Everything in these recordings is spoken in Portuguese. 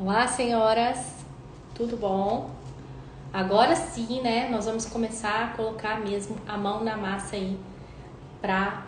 Olá, senhoras, tudo bom? Agora sim, né, nós vamos começar a colocar mesmo a mão na massa aí para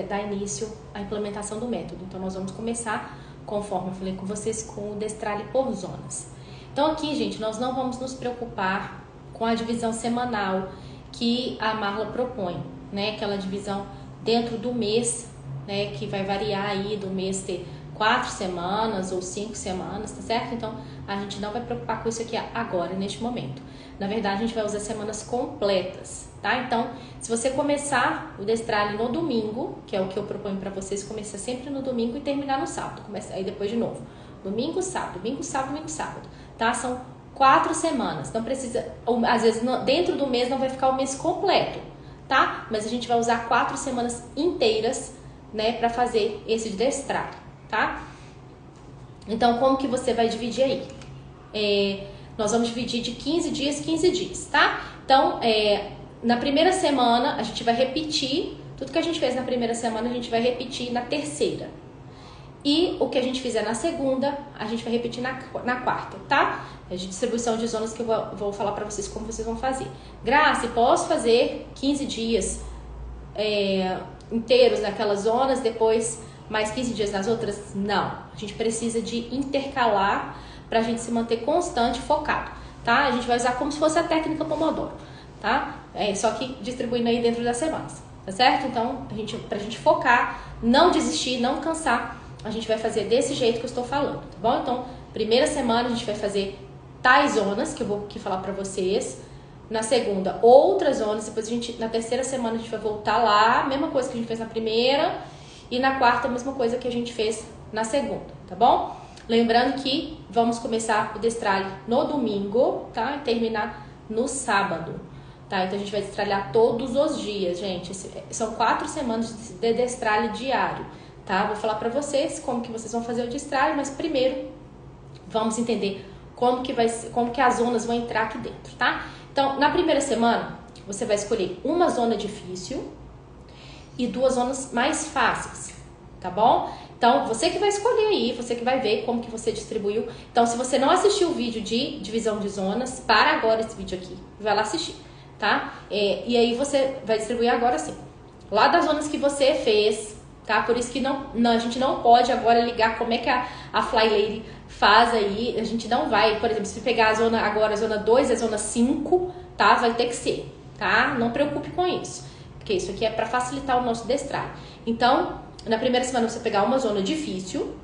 dar início à implementação do método. Então, nós vamos começar, conforme eu falei com vocês, com o destralhe por zonas. Então, aqui, gente, nós não vamos nos preocupar com a divisão semanal que a Marla propõe, né? Aquela divisão dentro do mês, né? Que vai variar aí do mês ter 4 semanas ou 5 semanas, tá certo? Então, a gente não vai preocupar com isso aqui agora, neste momento. Na verdade, a gente vai usar semanas completas, tá? Então, se você começar o destralhe no domingo, que é o que eu proponho para vocês, começar sempre no domingo e terminar no sábado. Começa aí depois de novo. Domingo, sábado, domingo, sábado, domingo, sábado, tá? São 4 semanas. Não precisa, às vezes dentro do mês não vai ficar o mês completo, tá? Mas a gente vai usar 4 semanas inteiras, né, para fazer esse destralhe, tá? Então, como que você vai dividir aí? Nós vamos dividir de 15 dias, tá? Então, na primeira semana, a gente vai repetir tudo que a gente fez na primeira semana, a gente vai repetir na terceira. E o que a gente fizer na segunda, a gente vai repetir na quarta, tá? É de distribuição de zonas que eu vou falar pra vocês como vocês vão fazer. Graça, posso fazer 15 dias inteiros naquelas zonas, depois mais 15 dias nas outras? Não. A gente precisa de intercalar pra gente se manter constante, focado, tá? A gente vai usar como se fosse a técnica Pomodoro, tá? Só que distribuindo aí dentro das semanas, tá certo? Então, pra gente focar, não desistir, não cansar, a gente vai fazer desse jeito que eu estou falando, tá bom? Então, primeira semana a gente vai fazer tais zonas, que eu vou aqui falar pra vocês. Na segunda, outras zonas. Depois na terceira semana a gente vai voltar lá, mesma coisa que a gente fez na primeira. E na quarta, a mesma coisa que a gente fez na segunda, tá bom? Lembrando que vamos começar o destralhe no domingo, tá? E terminar no sábado, tá? Então a gente vai destralhar todos os dias, gente. São 4 semanas de destralhe diário, tá? Vou falar pra vocês como que vocês vão fazer o destralhe, mas primeiro vamos entender como que as zonas vão entrar aqui dentro, tá? Então, na primeira semana, você vai escolher uma zona difícil e 2 zonas mais fáceis, tá bom? Então, você que vai escolher aí, você que vai ver como que você distribuiu. Então, se você não assistiu o vídeo de divisão de zonas, para agora esse vídeo aqui, vai lá assistir, tá? E aí você vai distribuir agora sim. Lá das zonas que você fez, tá? Por isso que a gente não pode agora ligar como é que a Fly Lady faz aí. A gente não vai, por exemplo, se pegar a zona agora, a zona 2 e a zona 5, tá? Vai ter que ser, tá? Não preocupe com isso, porque isso aqui é para facilitar o nosso destralhe. Então, na primeira semana você pegar uma zona difícil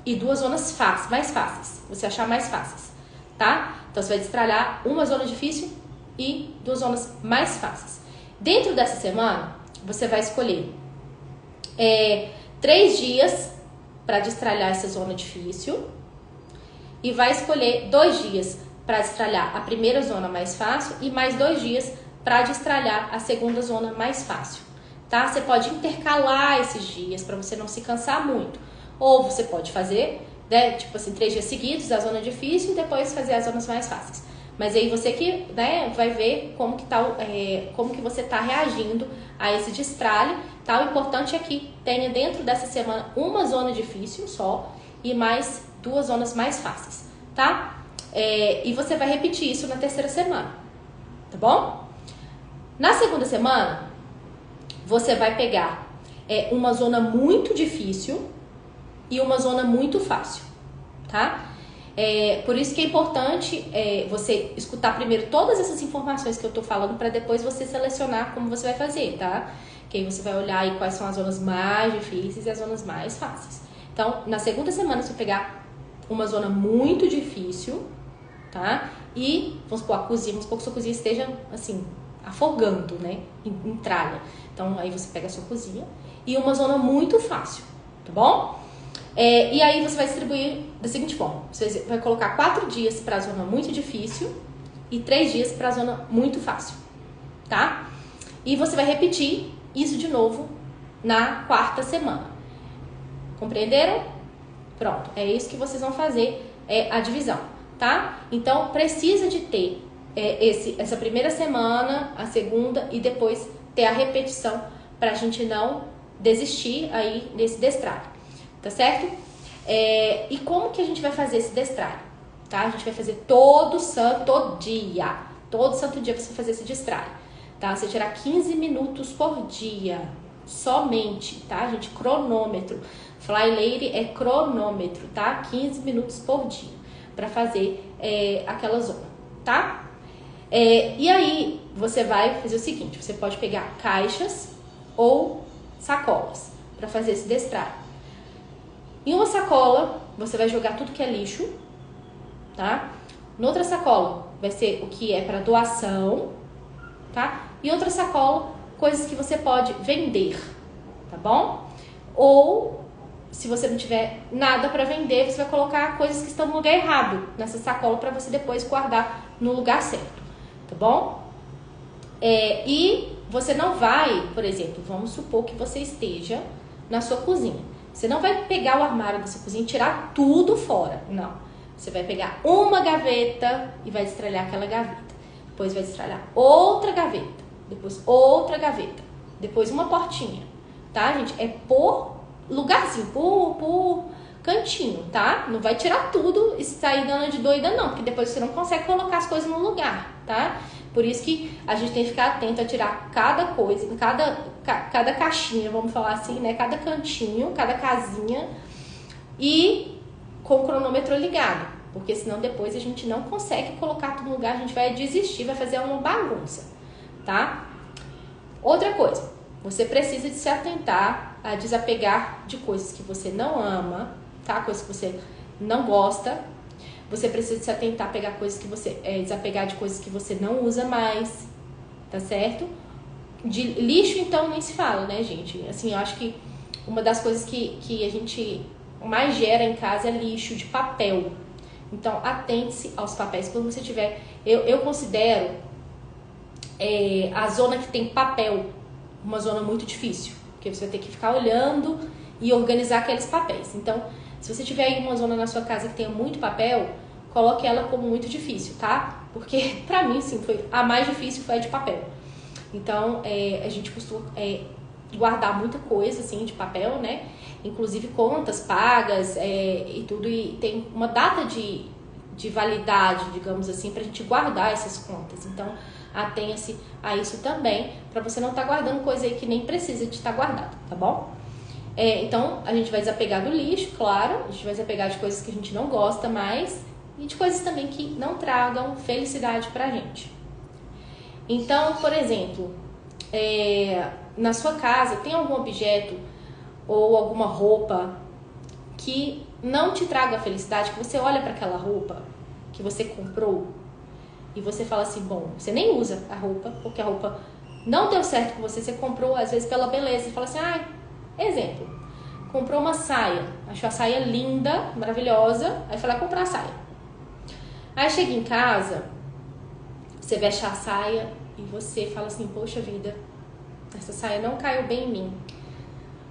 e 2 zonas mais fáceis, você achar mais fáceis, tá? Então você vai destralhar uma zona difícil e 2 zonas mais fáceis. Dentro dessa semana, você vai escolher 3 dias para destralhar essa zona difícil e vai escolher 2 dias para destralhar a primeira zona mais fácil e mais 2 dias para destralhar a segunda zona mais fácil, tá? Você pode intercalar esses dias para você não se cansar muito. Ou você pode fazer, né, tipo assim, 3 dias seguidos a zona difícil e depois fazer as zonas mais fáceis. Mas aí você que, né, vai ver como que você tá reagindo a esse destralhe, tá? O importante é que tenha dentro dessa semana uma zona difícil só e mais 2 zonas mais fáceis, tá? E você vai repetir isso na terceira semana, tá bom? Na segunda semana, você vai pegar uma zona muito difícil e uma zona muito fácil, tá? Por isso que é importante você escutar primeiro todas essas informações que eu tô falando para depois você selecionar como você vai fazer, tá? Que aí você vai olhar aí quais são as zonas mais difíceis e as zonas mais fáceis. Então, na segunda semana, você vai pegar uma zona muito difícil, tá? E, vamos supor, que sua cozinha esteja, assim, afogando, né? Em tralha. Então, aí você pega a sua cozinha e uma zona muito fácil, tá bom? E aí você vai distribuir da seguinte forma. Você vai colocar 4 dias para a zona muito difícil e 3 dias para a zona muito fácil, tá? E você vai repetir isso de novo na quarta semana. Compreenderam? Pronto, é isso que vocês vão fazer, a divisão, tá? Então, precisa de ter essa primeira semana, a segunda e depois ter a repetição pra gente não desistir aí desse destralhe, tá certo? E como que a gente vai fazer esse destralhe? tá? A gente vai fazer todo santo dia. Todo santo dia você vai fazer esse distrai, tá? Você tirar 15 minutos por dia, somente, tá, gente? Cronômetro. Fly Lady é cronômetro, tá? 15 minutos por dia para fazer aquela zona, tá? E aí, você vai fazer o seguinte, você pode pegar caixas ou sacolas para fazer esse distrai. Em uma sacola, você vai jogar tudo que é lixo, tá? Noutra sacola, vai ser o que é para doação, tá? E outra sacola, coisas que você pode vender, tá bom? Ou, se você não tiver nada para vender, você vai colocar coisas que estão no lugar errado nessa sacola para você depois guardar no lugar certo, tá bom? E você não vai, por exemplo, vamos supor que você esteja na sua cozinha. Você não vai pegar o armário da sua cozinha e tirar tudo fora, não. Você vai pegar uma gaveta e vai destralhar aquela gaveta. Depois vai destralhar outra gaveta. Depois outra gaveta. Depois uma portinha, tá, gente? É por lugarzinho, por cantinho, tá? Não vai tirar tudo e sair dando de doida, não. Porque depois você não consegue colocar as coisas no lugar, tá? Por isso que a gente tem que ficar atento a tirar cada coisa, cada caixinha, vamos falar assim, né? Cada cantinho, cada casinha e com o cronômetro ligado. Porque senão depois a gente não consegue colocar tudo no lugar, a gente vai desistir, vai fazer uma bagunça, tá? Outra coisa, você precisa de se atentar a desapegar de coisas que você não ama, tá? Coisas que você não gosta. Você precisa de se atentar a pegar coisas que você... desapegar de coisas que você não usa mais, tá certo? De lixo, então, nem se fala, né, gente? Assim, eu acho que uma das coisas que a gente mais gera em casa é lixo de papel. Então, atente-se aos papéis. Quando você tiver... Eu considero a zona que tem papel uma zona muito difícil. Porque você vai ter que ficar olhando e organizar aqueles papéis. Então, se você tiver aí uma zona na sua casa que tenha muito papel, coloque ela como muito difícil, tá? Porque, pra mim, sim, a mais difícil foi a de papel. Então, a gente costuma guardar muita coisa, assim, de papel, né? Inclusive contas pagas e tudo. E tem uma data de validade, digamos assim, pra gente guardar essas contas. Então, atenha-se a isso também, pra você não estar guardando coisa aí que nem precisa de estar guardada, tá bom? Então, a gente vai desapegar do lixo, claro. A gente vai desapegar de coisas que a gente não gosta mais e de coisas também que não tragam felicidade pra gente. Então, por exemplo, na sua casa tem algum objeto ou alguma roupa que não te traga felicidade, que você olha para aquela roupa que você comprou e você fala assim, bom, você nem usa a roupa, porque a roupa não deu certo com você, você comprou às vezes pela beleza, você fala assim, exemplo, comprou uma saia, achou a saia linda, maravilhosa, aí foi lá comprar a saia. Aí chega em casa, você veste a saia e você fala assim, poxa vida, essa saia não caiu bem em mim.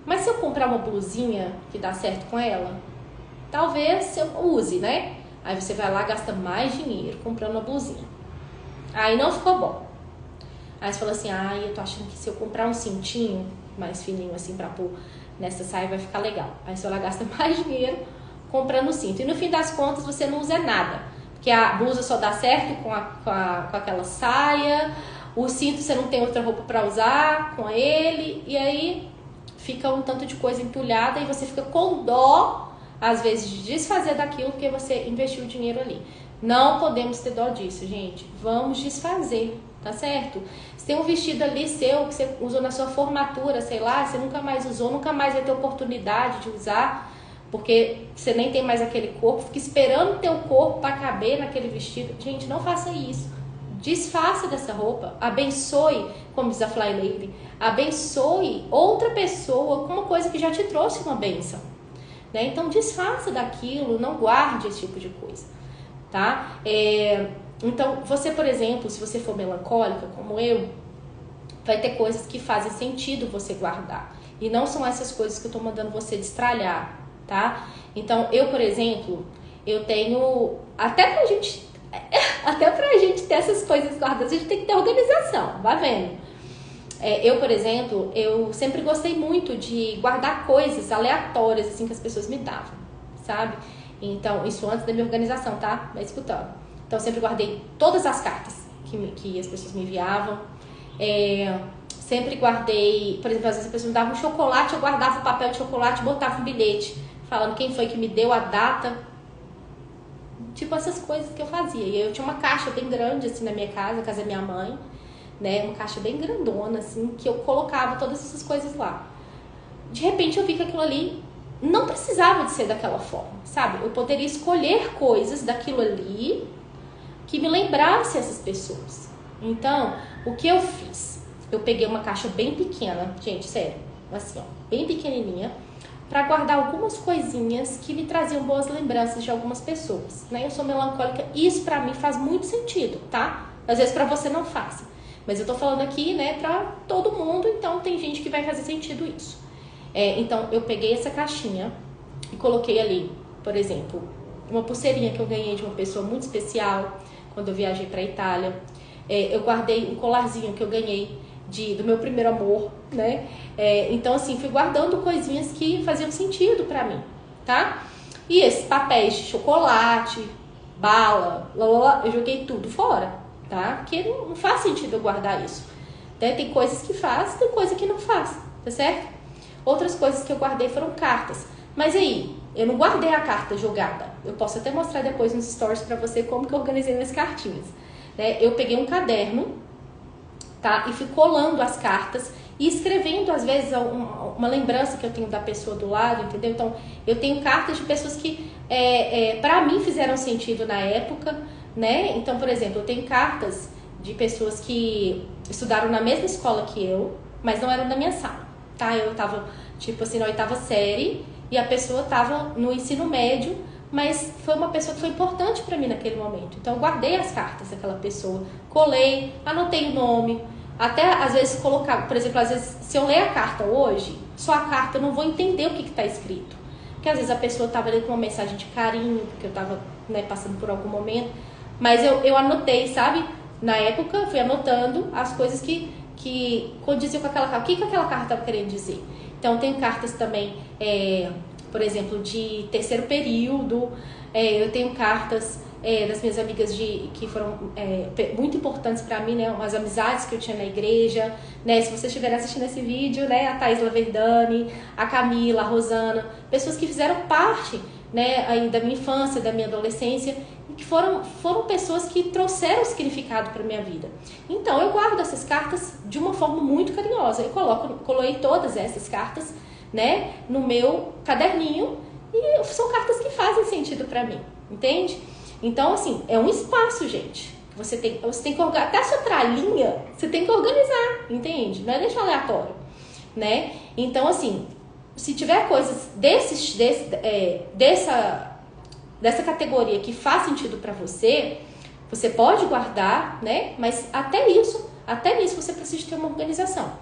Mas se eu comprar uma blusinha que dá certo com ela, talvez eu use, né? Aí você vai lá, gasta mais dinheiro comprando uma blusinha. Aí não ficou bom. Aí você fala assim, eu tô achando que se eu comprar um cintinho mais fininho assim pra pôr nessa saia vai ficar legal. Aí você vai lá, gasta mais dinheiro comprando o cinto. E no fim das contas você não usa nada. Porque a blusa só dá certo com aquela saia. O cinto você não tem outra roupa pra usar com ele. E aí fica um tanto de coisa entulhada e você fica com dó, às vezes, de desfazer daquilo porque você investiu o dinheiro ali. Não podemos ter dó disso, gente. Vamos desfazer, tá certo? Se tem um vestido ali seu que você usou na sua formatura, sei lá, você nunca mais usou, nunca mais vai ter oportunidade de usar, porque você nem tem mais aquele corpo, fica esperando teu corpo para caber naquele vestido. Gente, não faça isso. Desfaça dessa roupa, abençoe, como diz a Fly Lady, abençoe outra pessoa com uma coisa que já te trouxe uma bênção, né? Então desfaça daquilo, não guarde esse tipo de coisa, tá? Então você, por exemplo, se você for melancólica como eu, vai ter coisas que fazem sentido você guardar e não são essas coisas que eu tô mandando você destralhar, tá? Então eu, por exemplo, eu tenho até pra gente ter essas coisas guardadas, a gente tem que ter organização, vai vendo. Eu, por exemplo, eu sempre gostei muito de guardar coisas aleatórias, assim, que as pessoas me davam, sabe? Então, isso antes da minha organização, tá? Vai escutando. Então, eu sempre guardei todas as cartas que as pessoas me enviavam. Sempre guardei, por exemplo, às vezes a pessoa me dava um chocolate, eu guardava o papel de chocolate, botava um bilhete falando quem foi que me deu, a data. Tipo, essas coisas que eu fazia. E eu tinha uma caixa bem grande, assim, na minha casa, a casa da minha mãe, né? Uma caixa bem grandona, assim, que eu colocava todas essas coisas lá. De repente, eu vi que aquilo ali não precisava de ser daquela forma, sabe? Eu poderia escolher coisas daquilo ali que me lembrasse essas pessoas. Então, o que eu fiz? Eu peguei uma caixa bem pequena, gente, sério, assim, ó, bem pequenininha, para guardar algumas coisinhas que me traziam boas lembranças de algumas pessoas, né? Eu sou melancólica, isso pra mim faz muito sentido, tá? Às vezes pra você não faz, mas eu tô falando aqui, né, pra todo mundo, então tem gente que vai fazer sentido isso. Então, eu peguei essa caixinha e coloquei ali, por exemplo, uma pulseirinha que eu ganhei de uma pessoa muito especial quando eu viajei pra Itália. Eu guardei um colarzinho que eu ganhei do meu primeiro amor, né? Então, assim, fui guardando coisinhas que faziam sentido pra mim, tá? E esses papéis de chocolate, bala, eu joguei tudo fora, tá? Porque não faz sentido eu guardar isso. Né? Tem coisas que faz, tem coisa que não faz, tá certo? Outras coisas que eu guardei foram cartas. Mas aí, eu não guardei a carta jogada. Eu posso até mostrar depois nos stories pra você como que eu organizei minhas cartinhas. Né? Eu peguei um caderno, tá? E fui colando as cartas e escrevendo, às vezes, uma lembrança que eu tenho da pessoa do lado, entendeu? Então, eu tenho cartas de pessoas que, pra mim, fizeram sentido na época, né? Então, por exemplo, eu tenho cartas de pessoas que estudaram na mesma escola que eu, mas não eram da minha sala, tá? Eu tava, tipo assim, na 8ª série e a pessoa tava no ensino médio, mas foi uma pessoa que foi importante pra mim naquele momento. Então, eu guardei as cartas daquela pessoa, colei, anotei o nome, até às vezes colocar, por exemplo, às vezes, se eu ler a carta hoje, só a carta eu não vou entender o que tá escrito. Porque às vezes a pessoa tava lendo com uma mensagem de carinho, porque eu tava, né, passando por algum momento, mas eu anotei, sabe? Na época, fui anotando as coisas que condiziam com aquela carta. O que aquela carta estava querendo dizer? Então, tem cartas também, por exemplo, de terceiro período. Eu tenho cartas das minhas amigas que foram muito importantes para mim, né? Umas amizades que eu tinha na igreja, né? Se vocês estiverem assistindo esse vídeo, né? A Thaís Laverdani, a Camila, a Rosana, pessoas que fizeram parte, né, aí da minha infância, da minha adolescência, e que foram pessoas que trouxeram significado para minha vida. Então, eu guardo essas cartas de uma forma muito carinhosa. Eu coloquei todas essas cartas, né, no meu caderninho, e são cartas que fazem sentido para mim, entende? Então, assim, é um espaço, gente. Você tem que organizar, até a sua tralhinha, você tem que organizar, entende? Não é deixar aleatório, né? Então, assim, se tiver coisas dessa categoria que faz sentido para você, você pode guardar, né? Mas até nisso você precisa ter uma organização.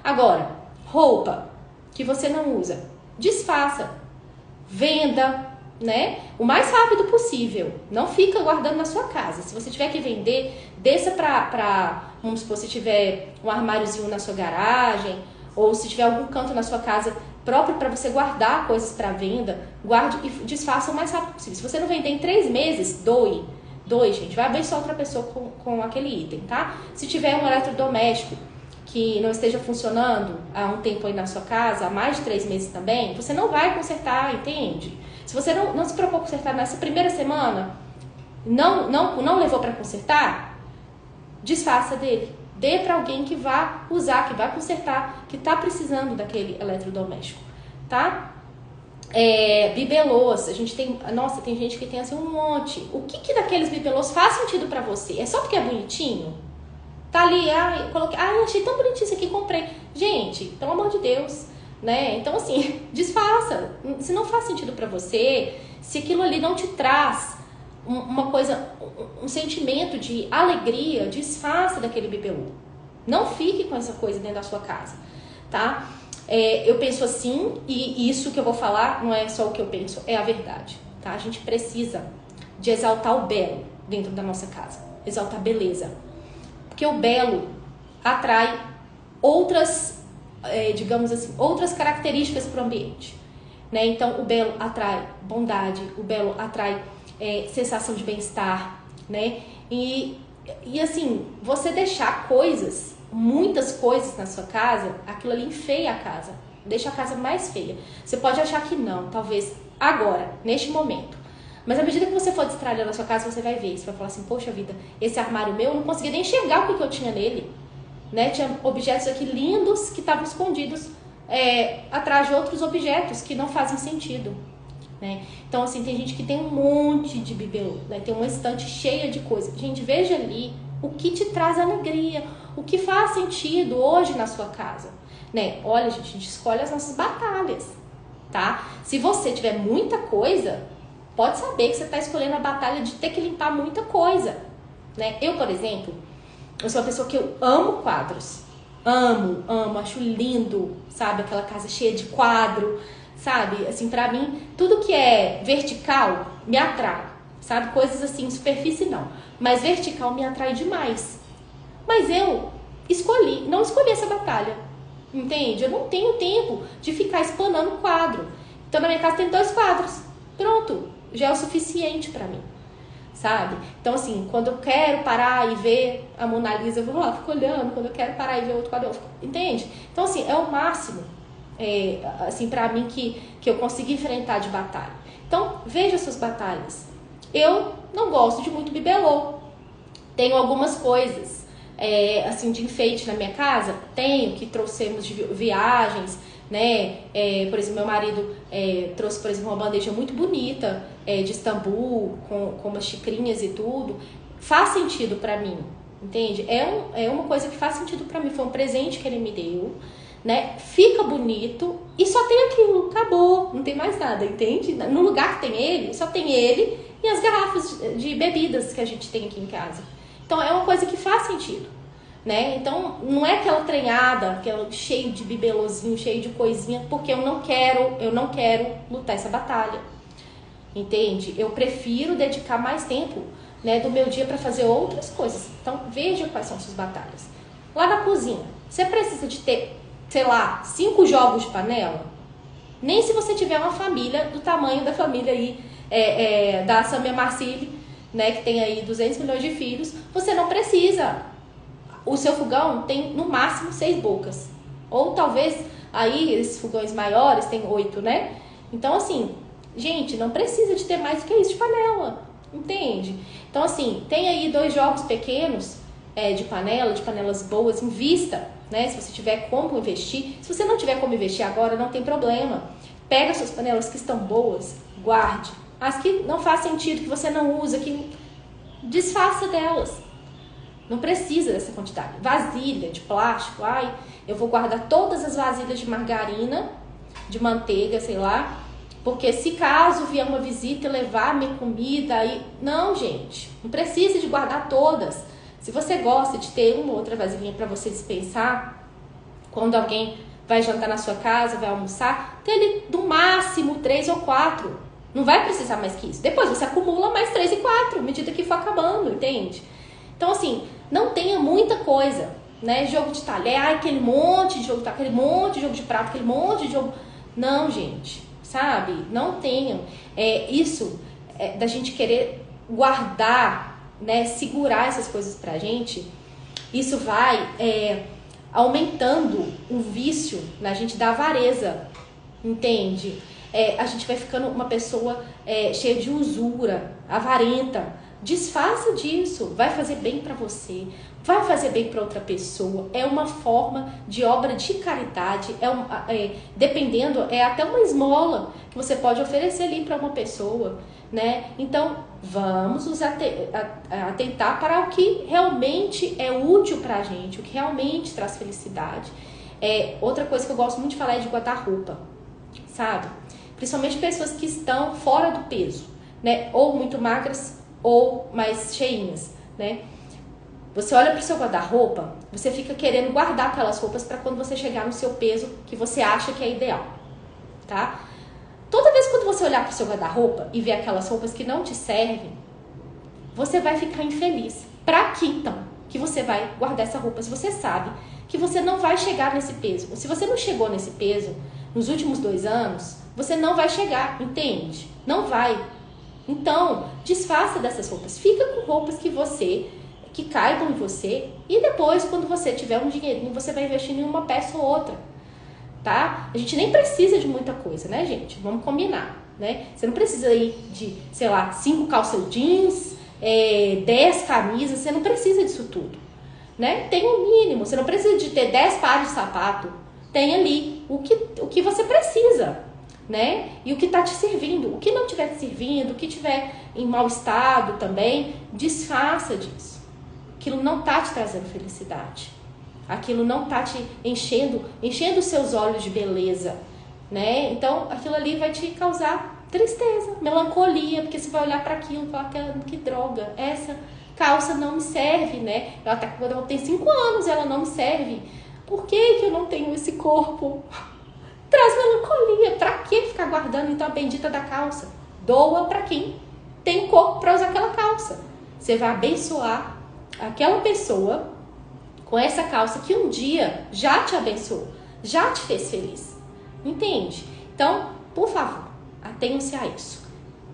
Agora, roupa que você não usa, desfaça, venda, né? O mais rápido possível. Não fica guardando na sua casa. Se você tiver que vender, desça vamos supor, se tiver um armáriozinho na sua garagem, ou se tiver algum canto na sua casa próprio para você guardar coisas para venda, guarde e desfaça o mais rápido possível. Se você não vender em 3 meses, doe, gente. Vai abençoar outra pessoa com aquele item, tá? Se tiver um eletrodoméstico que não esteja funcionando há um tempo aí na sua casa, há mais de 3 meses também, você não vai consertar, entende? Se você não se propôs a consertar nessa primeira semana, não levou para consertar, desfaça dele. Dê para alguém que vá usar, que vai consertar, que está precisando daquele eletrodoméstico, tá? Bibelôs, a gente tem... Nossa, tem gente que tem assim um monte. O que daqueles bibelôs faz sentido para você? É só porque é bonitinho? Tá ali, coloquei... achei tão bonitinho isso aqui, comprei. Gente, pelo amor de Deus, né? Então, assim, desfaça. Se não faz sentido para você, se aquilo ali não te traz uma coisa, um sentimento de alegria, desfaça daquele bibelô. Não fique com essa coisa dentro da sua casa, tá? Eu penso assim, e isso que eu vou falar não é só o que eu penso, é a verdade, tá? A gente precisa de exaltar o belo dentro da nossa casa, exaltar a beleza, porque o belo atrai outras, digamos assim, outras características para o ambiente. né? Então, o belo atrai bondade, o belo atrai sensação de bem-estar, né? E assim, você deixar coisas, muitas coisas na sua casa, aquilo ali enfeia a casa, deixa a casa mais feia. Você pode achar que não, talvez agora, neste momento. Mas à medida que você for destralhando a sua casa, você vai ver. Você vai falar assim, poxa vida, esse armário meu, eu não conseguia nem enxergar o que eu tinha nele. Né? Tinha objetos aqui lindos que estavam escondidos atrás de outros objetos que não fazem sentido. Né? Então, assim, tem gente que tem um monte de bibelô, né? Tem uma estante cheia de coisa. Gente, veja ali o que te traz alegria, o que faz sentido hoje na sua casa. Né? Olha, gente, a gente escolhe as nossas batalhas, tá? Se você tiver muita coisa, pode saber que você está escolhendo a batalha de ter que limpar muita coisa. Né? Eu, por exemplo, eu sou uma pessoa que eu amo quadros. Amo, acho lindo, sabe? Aquela casa cheia de quadro. Sabe, assim, pra mim, tudo que é vertical me atrai, sabe? Coisas assim, superfície não. Mas vertical me atrai demais. Mas eu não escolhi essa batalha, entende? Eu não tenho tempo de ficar espanando quadro. Então, na minha casa tem 2 quadros. Pronto, já é o suficiente pra mim, sabe? Então, assim, quando eu quero parar e ver a Mona Lisa, eu vou lá, fico olhando. Quando eu quero parar e ver outro quadro, eu fico, entende? Então, assim, é o máximo. Assim, pra mim que eu consegui enfrentar de batalha. Então, veja suas batalhas. Eu não gosto de muito bibelô. Tenho algumas coisas, assim, de enfeite na minha casa. Tenho, que trouxemos de viagens, né? Por exemplo, meu marido trouxe, por exemplo, uma bandeja muito bonita de Istambul, com umas xicrinhas e tudo. Faz sentido pra mim, entende? É uma coisa que faz sentido pra mim. Foi um presente que ele me deu. Né? Fica bonito e só tem aquilo, acabou, não tem mais nada, entende? No lugar que tem ele, só tem ele e as garrafas de bebidas que a gente tem aqui em casa. Então é uma coisa que faz sentido, né? Então não é aquela treinada, aquela cheio de bibelôzinho, cheio de coisinha, porque eu não quero lutar essa batalha, entende? Eu prefiro dedicar mais tempo, né, do meu dia para fazer outras coisas. Então veja quais são suas batalhas. Lá na cozinha, você precisa de ter, sei lá, 5 jogos de panela? Nem se você tiver uma família do tamanho da família aí, da Samia Marcilli, né, que tem aí 200 milhões de filhos, você não precisa. O seu fogão tem no máximo 6 bocas. Ou talvez aí esses fogões maiores tem 8, né? Então, assim, gente, não precisa de ter mais do que isso de panela, entende? Então, assim, tem aí 2 jogos pequenos de panelas boas, invista. Né? Se você tiver como investir. Se você não tiver como investir agora, não tem problema. Pega suas panelas que estão boas, guarde. As que não faz sentido, que você não usa, que desfaça delas. Não precisa dessa quantidade. Vasilha de plástico, eu vou guardar todas as vasilhas de margarina, de manteiga, sei lá, porque se caso vier uma visita e levar minha comida, aí... Não, gente, não precisa de guardar todas. Se você gosta de ter uma ou outra vasilhinha para você dispensar, quando alguém vai jantar na sua casa, vai almoçar, tem ali no máximo 3 ou 4. Não vai precisar mais que isso. Depois você acumula mais 3 e 4, à medida que for acabando, entende? Então, assim, não tenha muita coisa, né? Jogo de talher, aquele monte de jogo, aquele monte de jogo de prato, aquele monte de jogo... Não, gente, sabe? Não tenham. Isso da gente querer guardar, né, segurar essas coisas pra gente, isso vai aumentando o vício na gente da avareza, entende? A gente vai ficando uma pessoa cheia de usura, avarenta. Desfaça disso, vai fazer bem pra você, vai fazer bem pra outra pessoa. É uma forma de obra de caridade, dependendo, até uma esmola que você pode oferecer ali pra uma pessoa, né? Então, vamos nos atentar para o que realmente é útil pra gente, o que realmente traz felicidade. Outra coisa que eu gosto muito de falar é de guarda-roupa, sabe? Principalmente pessoas que estão fora do peso, né? Ou muito magras ou mais cheinhas, né? Você olha para o seu guarda-roupa, você fica querendo guardar aquelas roupas para quando você chegar no seu peso que você acha que é ideal, tá? Toda vez quando você olhar para o seu guarda-roupa e ver aquelas roupas que não te servem, você vai ficar infeliz. Para que então que você vai guardar essa roupa se você sabe que você não vai chegar nesse peso? Se você não chegou nesse peso, nos últimos 2 anos, você não vai chegar, entende? Não vai. Então, desfaça dessas roupas. Fica com roupas que caibam em você, e depois, quando você tiver um dinheirinho, você vai investir em uma peça ou outra, tá? A gente nem precisa de muita coisa, né, gente? Vamos combinar, né? Você não precisa aí de, sei lá, 5 calças jeans, 10 camisas, você não precisa disso tudo, né? Tem o mínimo, você não precisa de ter 10 pares de sapato, tem ali o que você precisa, né? E o que tá te servindo, o que não tiver te servindo, o que tiver em mau estado também, desfaça disso. Aquilo não tá te trazendo felicidade. Aquilo não tá te enchendo os seus olhos de beleza, né? Então, aquilo ali vai te causar tristeza, melancolia, porque você vai olhar para aquilo e falar que droga, essa calça não me serve, né? Quando ela tem 5 anos, ela não me serve. Por que eu não tenho esse corpo? Traz melancolia. Pra que ficar guardando então a bendita da calça? Doa para quem tem corpo para usar aquela calça. Você vai abençoar aquela pessoa com essa calça que um dia já te abençoou, já te fez feliz. Entende? Então, por favor, atenham-se a isso.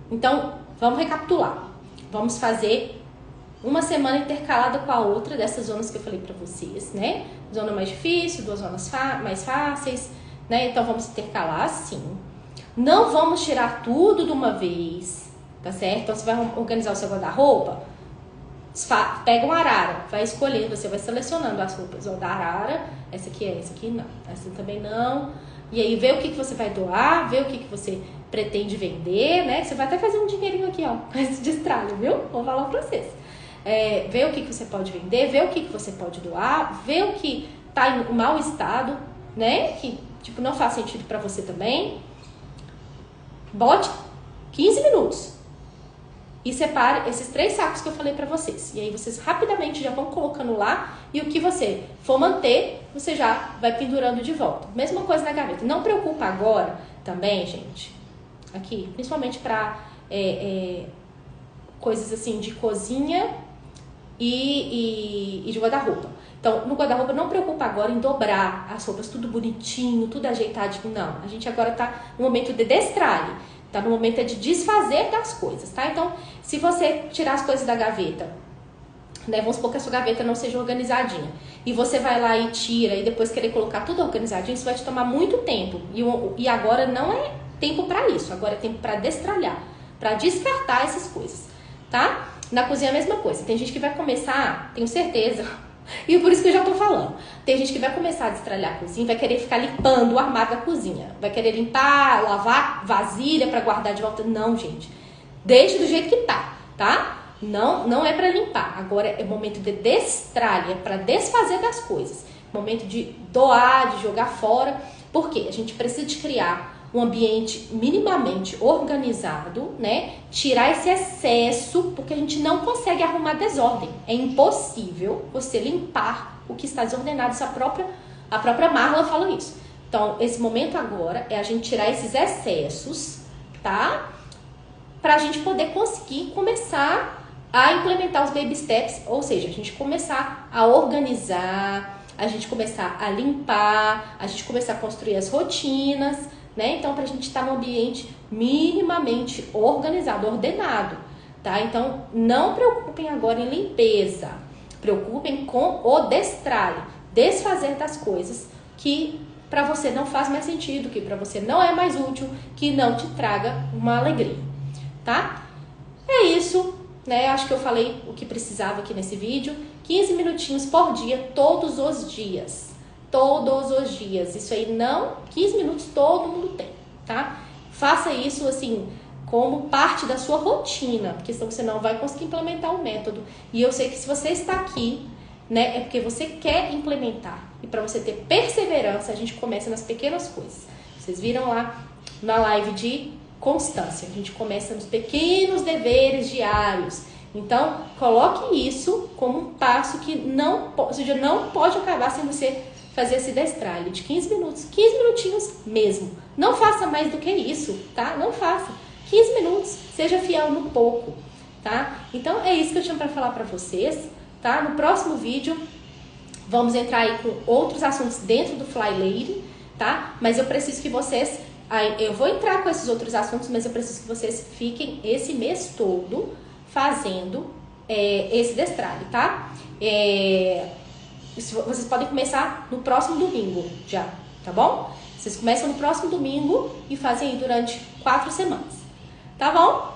Então, vamos recapitular. Vamos fazer uma semana intercalada com a outra dessas zonas que eu falei para vocês, né? Zona mais difícil, 2 zonas mais fáceis, né? Então, vamos intercalar assim. Não vamos tirar tudo de uma vez, tá certo? Então, você vai organizar o seu guarda-roupa, pega uma arara, vai escolhendo, você vai selecionando as roupas. Ó, da arara, essa aqui não, essa também não. E aí vê o que você vai doar, vê o que você pretende vender, né? Você vai até fazer um dinheirinho aqui, ó, com esse destralho, viu? Vou falar pra vocês. Vê o que você pode vender, vê o que você pode doar, vê o que tá em mau estado, né? Que, tipo, não faz sentido pra você também. Bote 15 minutos. E separe esses 3 sacos que eu falei pra vocês. E aí vocês rapidamente já vão colocando lá. E o que você for manter, você já vai pendurando de volta. Mesma coisa na gaveta. Não preocupa agora também, gente. Aqui, principalmente pra coisas assim de cozinha e de guarda-roupa. Então, no guarda-roupa, não preocupa agora em dobrar as roupas tudo bonitinho, tudo ajeitadinho. Não. A gente agora tá no momento de destralhe. Tá no momento de desfazer das coisas, tá? Então, se você tirar as coisas da gaveta, né? Vamos supor que a sua gaveta não seja organizadinha. E você vai lá e tira e depois querer colocar tudo organizadinho, isso vai te tomar muito tempo. E agora não é tempo pra isso. Agora é tempo pra destralhar, pra descartar essas coisas, tá? Na cozinha a mesma coisa. Tem gente que vai começar, tenho certeza... E por isso que eu já tô falando. Tem gente que vai começar a destralhar a cozinha, vai querer ficar limpando o armário da cozinha. Vai querer limpar, lavar vasilha pra guardar de volta. Não, gente. Deixe do jeito que tá? Não é pra limpar. Agora é momento de destralhe, é pra desfazer das coisas. Momento de doar, de jogar fora. Por quê? A gente precisa de criar um ambiente minimamente organizado, né? Tirar esse excesso, porque a gente não consegue arrumar desordem. É impossível você limpar o que está desordenado. A própria Marla fala isso. Então, esse momento agora é a gente tirar esses excessos, tá? Pra gente poder conseguir começar a implementar os baby steps, ou seja, a gente começar a organizar, a gente começar a limpar, a gente começar a construir as rotinas, né? Então, para a gente estar num ambiente minimamente organizado, ordenado, tá? Então, não preocupem agora em limpeza. Preocupem com o destralhe, desfazer das coisas que para você não faz mais sentido, que para você não é mais útil, que não te traga uma alegria, tá? É isso, né? Acho que eu falei o que precisava aqui nesse vídeo. 15 minutinhos por dia, todos os dias. Todos os dias. Isso aí não... 15 minutos todo mundo tem, tá? Faça isso, assim, como parte da sua rotina, porque senão você não vai conseguir implementar o método. E eu sei que se você está aqui, né, é porque você quer implementar. E para você ter perseverança, a gente começa nas pequenas coisas. Vocês viram lá na live de constância. A gente começa nos pequenos deveres diários. Então, coloque isso como um passo que não pode acabar sem você fazer esse destralhe de 15 minutos. 15 minutinhos mesmo. Não faça mais do que isso, tá? Não faça. 15 minutos. Seja fiel no pouco, tá? Então, é isso que eu tinha para falar para vocês, tá? No próximo vídeo, vamos entrar aí com outros assuntos dentro do Fly Lady, tá? Mas eu preciso que vocês, eu vou entrar com esses outros assuntos, mas eu preciso que vocês fiquem esse mês todo fazendo esse destralhe, tá? Vocês podem começar no próximo domingo já, tá bom? Vocês começam no próximo domingo e fazem aí durante 4 semanas, tá bom?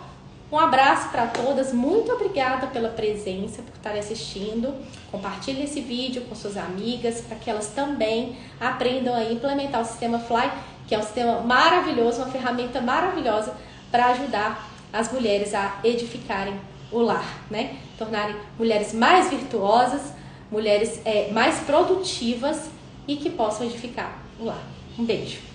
Um abraço para todas, muito obrigada pela presença, por estarem assistindo. Compartilhe esse vídeo com suas amigas, para que elas também aprendam a implementar o sistema Fly, que é um sistema maravilhoso, uma ferramenta maravilhosa para ajudar as mulheres a edificarem o lar, né? Tornarem mulheres mais virtuosas, mulheres mais produtivas e que possam edificar o lar. Um beijo!